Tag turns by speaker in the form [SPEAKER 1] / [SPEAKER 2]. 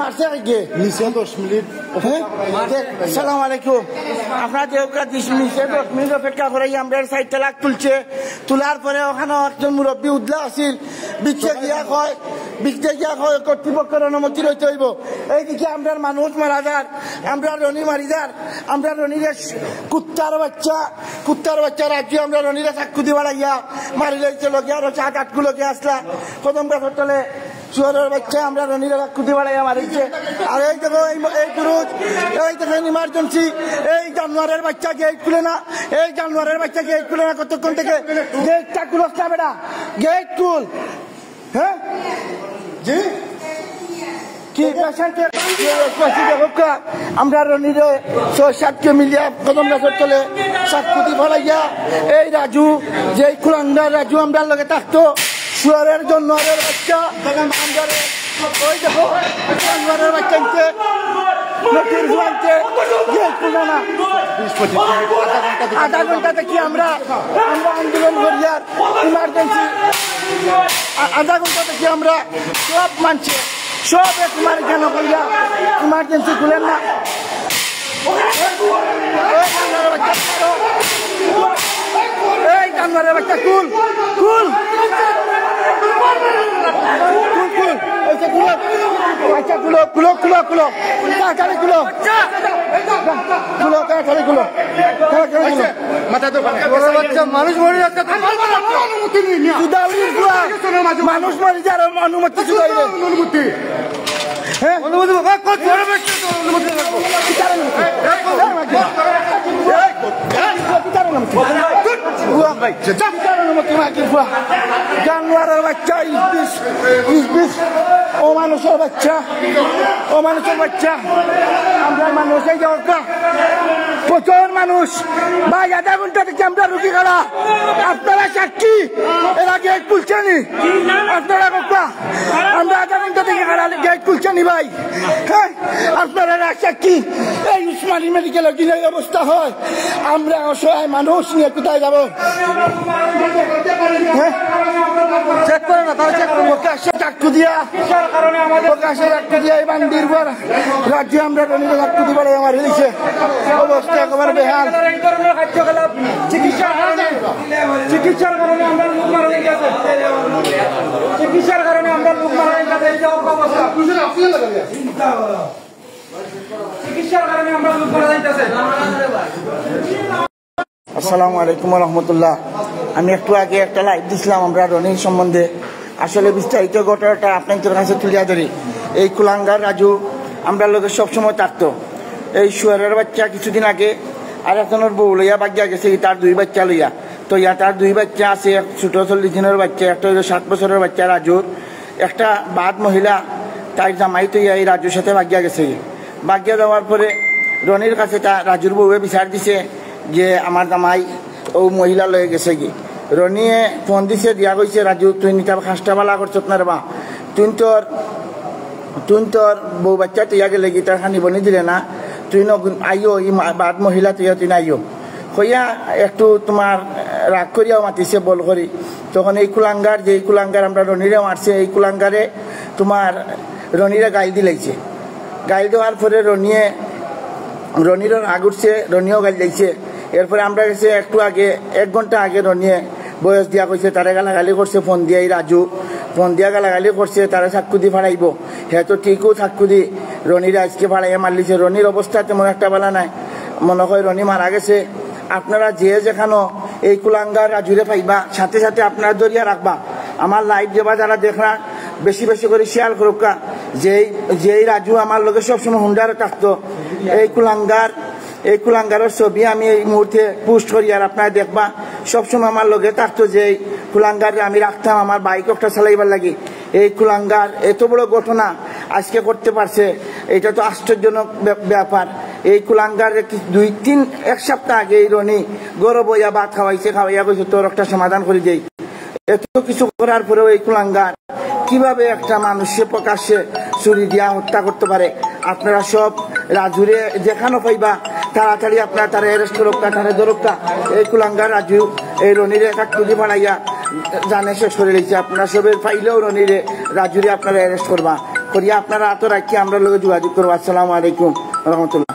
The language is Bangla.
[SPEAKER 1] মারছে কি নিচে 10 মিনিট। সালাম আলাইকুম। আপনার যে 10 মিনিট অপেক্ষা করে আমরা সাইডটা লাখ তুলছে, তোলার পরে ওখানে একজন মুরব্বী উদলা আসিল, বিচ্ছে গিয়া কয় কর্তৃপক্ষের অনুমতি রইতে হইব। এইদিকে আমরা মানুষ মারা যার, আমরা রনি মারি যার, আমরা রনিরে কুত্তার বাচ্চা রাজ্য আমরা রনিরে চাকু দি বাড়াইয়া মারি লইছে লোকে আরো 7-8 লোকে আসলা প্রথম গাছের তলে শুয়ারের বাচ্চা আমরা রনিরে চাকু দি বাড়াইয়া মারিছে। আর এই দেখো এই পুরুষ, এই দেখেন ইমার্জেন্সি, এই জানোয়ারের বাচ্চা গেট খুলে না, কতক্ষণ থেকে গেটটা খুলস না বেটা, গেট খুল। হ্যাঁ জি কি পেশেন্টের আমরা রনিরে 6-7 মিলিয়া প্রথম গাছের তলে চাকুতি ভরাইয়া এই রাজু যে কুলাঙ্গার রাজু আমরা লগে থাকতো, শুয়ারের জানোয়ারের বাচ্চা ওই দেখো জানোয়ারের বাচ্চা নতুন জোয়ানকে গেট খুলে না। আধা ঘন্টা দেখি আমরা আন্দোলন করিয়ার ইমার্জেন্সি, আধা ঘন্টা দেখি আমরা সব মানছে সব তোমার কেন কইরা ইমার্জেন্সি খুলেন না। এই জানোয়ারের বাচ্চা কুল মানুষ মরে যাচ্ছে, মানুষ মারি যার অনুমতি অনুমতি জানোয়ারের বাচ্চা ও মানুষের বাচ্চা আমরা মানুষ এই জায়গা প্রচুর মানুষ ভাই, আধা ঘন্টা থেকে আমরা রুগী খাড়া, আপনারা সাক্ষী এরা গেট খুলছেনি, আপনারা আমরা আধা ঘন্টা থেকে খাড়া গেট খুলছেনি ভাই। হ্যাঁ আপনারা সাক্ষী, এই উসমানী মেডিকেলের দিনের অবস্থা হয়, আমরা অসহায় মানুষ নিয়ে কোথায় যাবো? চেক করে না, তারা চেক করবো চাকু দিয়া এই বান্দির পর রাজ্যে আমরা চাকু দিবার আমার হেলিছে অবস্থা একেবারে বেহাল। চিকিৎসার কারণে আমরা লোক মারা গেছে, আসসালামু আলাইকুম রহমতুল্লাহ। আমি একটু আগে একটা লাইভ দিছিলাম আমরা রনির সম্বন্ধে, আসলে বিস্তারিত ঘটনাটা আপনাদের কাছে তুলিয়া ধরি। এই কুলাঙ্গার রাজু আমরা লোকের সবসময় থাকতো, এই শুয়ারের বাচ্চা কিছুদিন আগে আর একজনের বউ লইয়া বাগিয়া গেছে, তার 2 বাচ্চা লইয়া, তো তার 2 বাচ্চা আছে, ছোট 40 দিনের বাচ্চা, একটা 7 বছরের বাচ্চা রাজুর, একটা বাদ মহিলা তার জামাই তো এই রাজুর সাথে বাগিয়া গেছে। বাগিয়া যাওয়ার পরে রনির কাছে তা রাজুর বউয়ে বিচার দিছে যে আমার জামাই ও মহিলা লয়ে গেছে কি। রনিয়ে ফোন দিছে, দিয়া কইছে রাজু তুই নিতা খাসটা বালা করছ না রে বা, তুই তোর বউ বাচ্চা তুই আগে লেগে তার খানি বনি দিলে না, তুই আইও ই বাদ মহিলা তুই নাইও হইয়া একটু তোমার রাগ করিয়াও মাতিছে বল করি। তখন এই কুলাঙ্গার যে কুলাঙ্গার আমরা রনিরে মারছে, এই কুলাঙ্গারে তোমার রনিরে গাইল দিলাইছে। গাইল দেওয়ার পরে রনিরও রাগ উঠছে, রনিও গাইল দিয়েছে। এরপরে আমরা গেছে একটু আগে 1 ঘন্টা আগে রনিয়ে বয়স দিয়া কইছে, তারে গালাগালি করছে, ফোন দিয়ে রাজু ফোন দিয়া গালাগালি করছে, তারা চাকু দি ফাড়াইব। হ্যাঁ তো ঠিকও চাকু দি রনিরে আজকে ফাড়াইয়া মারলিছে। রনির অবস্থা তেমন একটা বেলা নাই, মনে হয় রনি মারা গেছে। আপনারা যেখানো এই কুলাঙ্গার রাজুরে পাইবা, সাথে সাথে আপনারা দরিয়া রাখবা। আমার লাইভ দেবা যারা দেখরা বেশি বেশি করে শেয়ার করুকা, যেই রাজু আমার লোকে সবসময় হুন্ডারে থাকতো, এই কুলাঙ্গারের ছবি আমি এই মুহূর্তে পোস্ট করি, আর আপনারা দেখবা সবসময় আমার লোকে থাকতো। যে কুলাঙ্গারে আমি রাখতাম আমার বাইক একটা চালাইবার লাগি। এই কুলাঙ্গার এত বড় ঘটনা আজকে করতে পারছে, এটা তো আশ্চর্যজনক ব্যাপার। এই কুলাঙ্গার 1 সপ্তাহ আগে এই রনি গরব হইয়া ভাত খাওয়াইয়া কইছে তোর একটা সমাধান করে দেই। এত কিছু করার পরেও এই কুলাঙ্গার কিভাবে একটা মানুষকে প্রকাশ্যে ছুরি দিয়া হত্যা করতে পারে? আপনারা সব রাজুরে যেখানো পাইবা তাড়াতাড়ি আপনারা তারা অ্যারেস্ট করুকা, তারা ধরুকা। এই কুলাঙ্গার রাজু এই রনিরে একটা টুলি বানাইয়া জানে শেষ করে দিয়েছে। আপনারা সবে পাইলেও রনিরে রাজুরি আপনারা অ্যারেস্ট করবা করিয়া আপনারা হাতে রাখি আমরা লোক যোগাযোগ করবো। আসসালামু আলাইকুম রহমতুল্লাহ।